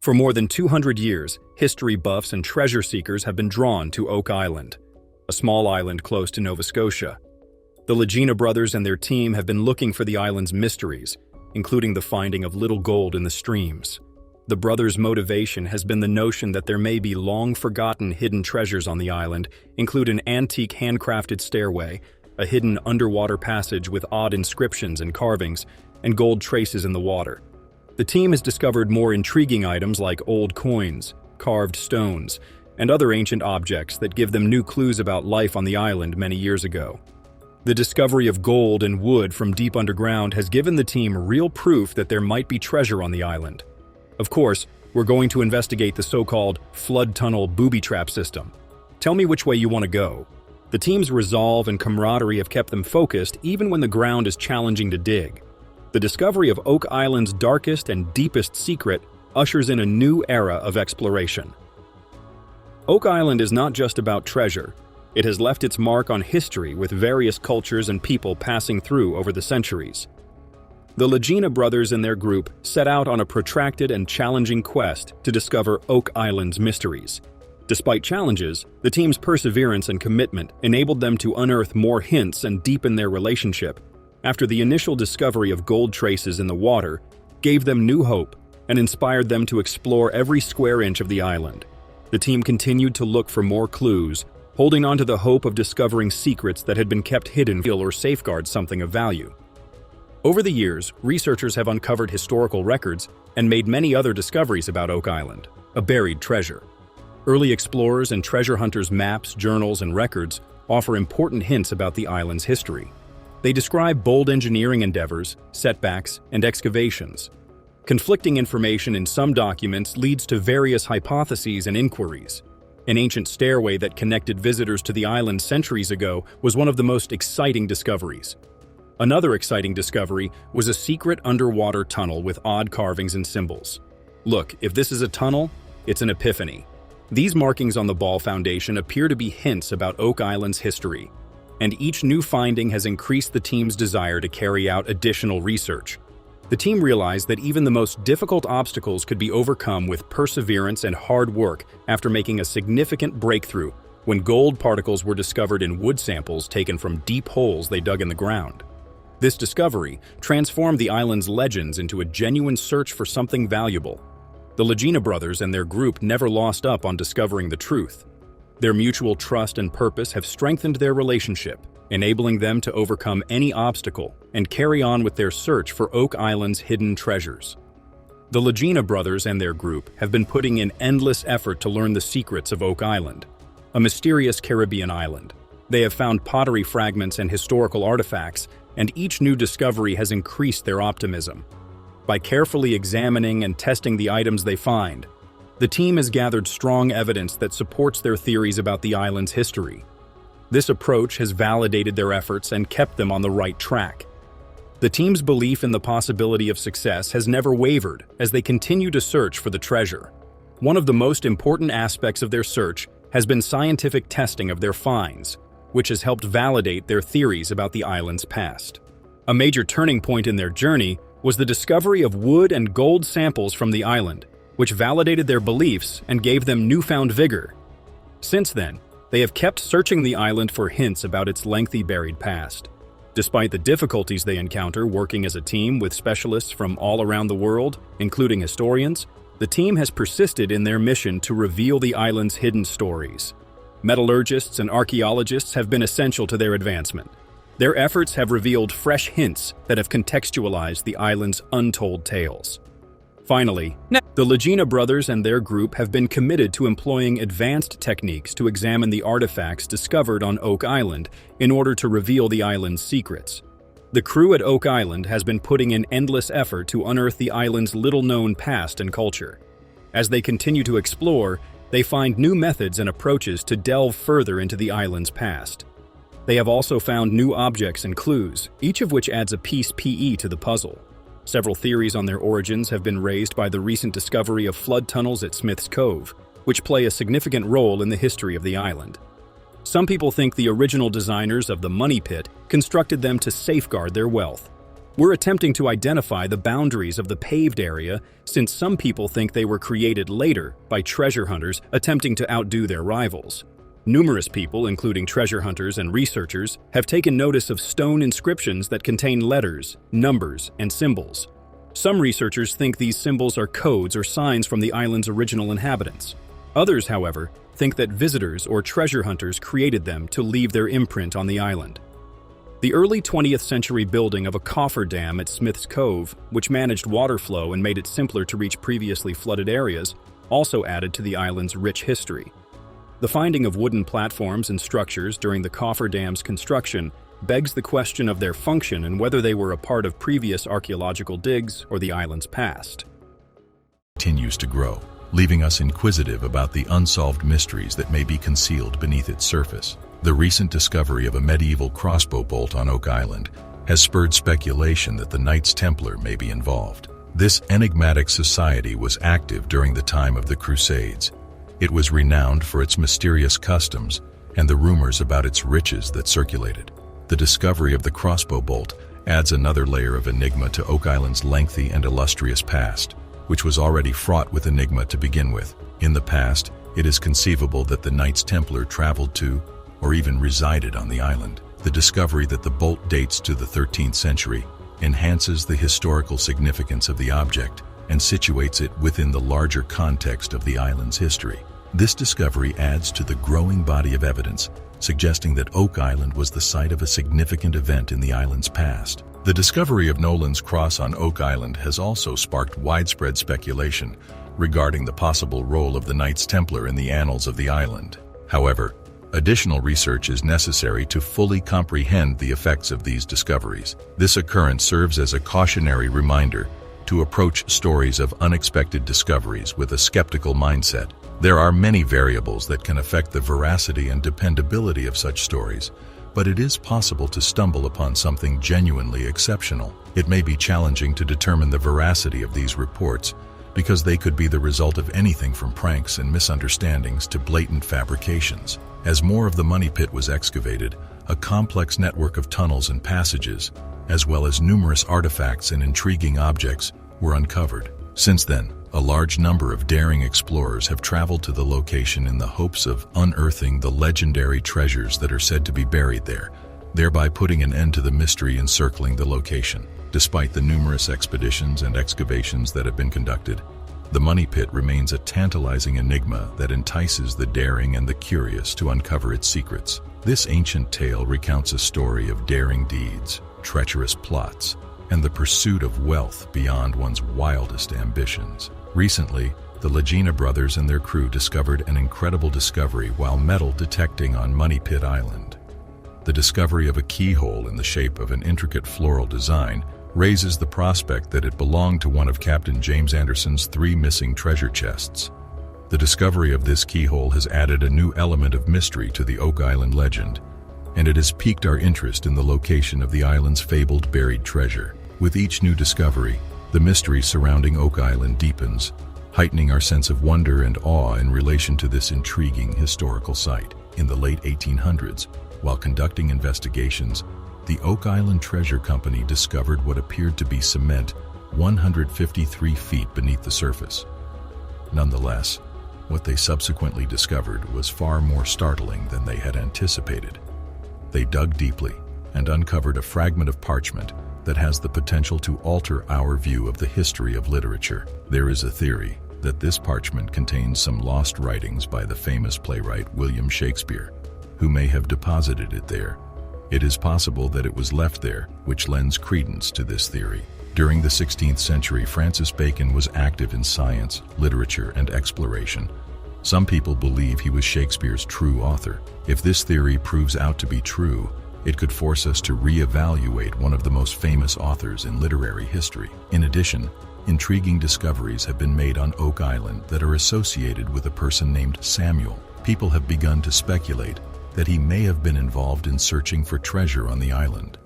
For more than 200 years, history buffs and treasure seekers have been drawn to Oak Island, a small island close to Nova Scotia. The Lagena brothers and their team have been looking for the island's mysteries, including the finding of little gold in the streams. The brothers' motivation has been the notion that there may be long-forgotten hidden treasures on the island, include an antique handcrafted stairway, a hidden underwater passage with odd inscriptions and carvings, and gold traces in the water. The team has discovered more intriguing items like old coins, carved stones, and other ancient objects that give them new clues about life on the island many years ago. The discovery of gold and wood from deep underground has given the team real proof that there might be treasure on the island. Of course, we're going to investigate the so-called flood tunnel booby trap system. Tell me which way you want to go. The team's resolve and camaraderie have kept them focused even when the ground is challenging to dig. The discovery of Oak Island's darkest and deepest secret ushers in a new era of exploration. Oak Island is not just about treasure. It has left its mark on history with various cultures and people passing through over the centuries. The Lagena brothers and their group set out on a protracted and challenging quest to discover Oak Island's mysteries. Despite challenges, the team's perseverance and commitment enabled them to unearth more hints and deepen their relationship. After the initial discovery of gold traces in the water gave them new hope and inspired them to explore every square inch of the island. The team continued to look for more clues, holding on to the hope of discovering secrets that had been kept hidden or safeguard something of value. Over the years, researchers have uncovered historical records and made many other discoveries about Oak Island, a buried treasure. Early explorers and treasure hunters' maps, journals, and records offer important hints about the island's history. They describe bold engineering endeavors, setbacks, and excavations. Conflicting information in some documents leads to various hypotheses and inquiries. An ancient stairway that connected visitors to the island centuries ago was one of the most exciting discoveries. Another exciting discovery was a secret underwater tunnel with odd carvings and symbols. Look, if this is a tunnel, it's an epiphany. These markings on the ball foundation appear to be hints about Oak Island's history, and each new finding has increased the team's desire to carry out additional research. The team realized that even the most difficult obstacles could be overcome with perseverance and hard work after making a significant breakthrough when gold particles were discovered in wood samples taken from deep holes they dug in the ground. This discovery transformed the island's legends into a genuine search for something valuable. The Lagena brothers and their group never lost up on discovering the truth. Their mutual trust and purpose have strengthened their relationship, enabling them to overcome any obstacle and carry on with their search for Oak Island's hidden treasures. The Lagena brothers and their group have been putting in endless effort to learn the secrets of Oak Island, a mysterious Caribbean island. They have found pottery fragments and historical artifacts, and each new discovery has increased their optimism. By carefully examining and testing the items they find, the team has gathered strong evidence that supports their theories about the island's history. This approach has validated their efforts and kept them on the right track. The team's belief in the possibility of success has never wavered as they continue to search for the treasure. One of the most important aspects of their search has been scientific testing of their finds, which has helped validate their theories about the island's past. A major turning point in their journey was the discovery of wood and gold samples from the island, which validated their beliefs and gave them newfound vigor. Since then, they have kept searching the island for hints about its lengthy buried past. Despite the difficulties they encounter working as a team with specialists from all around the world, including historians, the team has persisted in their mission to reveal the island's hidden stories. Metallurgists and archaeologists have been essential to their advancement. Their efforts have revealed fresh hints that have contextualized the island's untold tales. Finally, the Lagena brothers and their group have been committed to employing advanced techniques to examine the artifacts discovered on Oak Island in order to reveal the island's secrets. The crew at Oak Island has been putting in endless effort to unearth the island's little-known past and culture. As they continue to explore, they find new methods and approaches to delve further into the island's past. They have also found new objects and clues, each of which adds a piece to the puzzle. Several theories on their origins have been raised by the recent discovery of flood tunnels at Smith's Cove, which play a significant role in the history of the island. Some people think the original designers of the money pit constructed them to safeguard their wealth. We're attempting to identify the boundaries of the paved area since some people think they were created later by treasure hunters attempting to outdo their rivals. Numerous people, including treasure hunters and researchers, have taken notice of stone inscriptions that contain letters, numbers, and symbols. Some researchers think these symbols are codes or signs from the island's original inhabitants. Others, however, think that visitors or treasure hunters created them to leave their imprint on the island. The early 20th century building of a coffer dam at Smith's Cove, which managed water flow and made it simpler to reach previously flooded areas, also added to the island's rich history. The finding of wooden platforms and structures during the coffer dam's construction begs the question of their function and whether they were a part of previous archaeological digs or the island's past. Continues to grow, leaving us inquisitive about the unsolved mysteries that may be concealed beneath its surface. The recent discovery of a medieval crossbow bolt on Oak Island has spurred speculation that the Knights Templar may be involved. This enigmatic society was active during the time of the Crusades. It was renowned for its mysterious customs and the rumors about its riches that circulated. The discovery of the crossbow bolt adds another layer of enigma to Oak Island's lengthy and illustrious past, which was already fraught with enigma to begin with. In the past, it is conceivable that the Knights Templar traveled to or even resided on the island. The discovery that the bolt dates to the 13th century enhances the historical significance of the object and situates it within the larger context of the island's history. This discovery adds to the growing body of evidence, suggesting that Oak Island was the site of a significant event in the island's past. The discovery of Nolan's Cross on Oak Island has also sparked widespread speculation regarding the possible role of the Knights Templar in the annals of the island. However, additional research is necessary to fully comprehend the effects of these discoveries. This occurrence serves as a cautionary reminder to approach stories of unexpected discoveries with a skeptical mindset. There are many variables that can affect the veracity and dependability of such stories, but it is possible to stumble upon something genuinely exceptional. It may be challenging to determine the veracity of these reports because they could be the result of anything from pranks and misunderstandings to blatant fabrications. As more of the money pit was excavated, a complex network of tunnels and passages, as well as numerous artifacts and intriguing objects, were uncovered. Since then, a large number of daring explorers have traveled to the location in the hopes of unearthing the legendary treasures that are said to be buried there, thereby putting an end to the mystery encircling the location. Despite the numerous expeditions and excavations that have been conducted, the money pit remains a tantalizing enigma that entices the daring and the curious to uncover its secrets. This ancient tale recounts a story of daring deeds, treacherous plots, and the pursuit of wealth beyond one's wildest ambitions. Recently, the Lagena brothers and their crew discovered an incredible discovery while metal detecting on Money Pit Island. The discovery of a keyhole in the shape of an intricate floral design raises the prospect that it belonged to one of Captain James Anderson's 3 missing treasure chests. The discovery of this keyhole has added a new element of mystery to the Oak Island legend, and it has piqued our interest in the location of the island's fabled buried treasure. With each new discovery, the mystery surrounding Oak Island deepens, heightening our sense of wonder and awe in relation to this intriguing historical site. In the late 1800s, while conducting investigations, the Oak Island Treasure Company discovered what appeared to be cement 153 feet beneath the surface. Nonetheless, what they subsequently discovered was far more startling than they had anticipated. They dug deeply and uncovered a fragment of parchment that has the potential to alter our view of the history of literature. There is a theory that this parchment contains some lost writings by the famous playwright William Shakespeare, who may have deposited it there. It is possible that it was left there, which lends credence to this theory. During the 16th century, Francis Bacon was active in science, literature, and exploration. Some people believe he was Shakespeare's true author. If this theory proves out to be true, it could force us to reevaluate one of the most famous authors in literary history. In addition, intriguing discoveries have been made on Oak Island that are associated with a person named Samuel. People have begun to speculate that he may have been involved in searching for treasure on the island.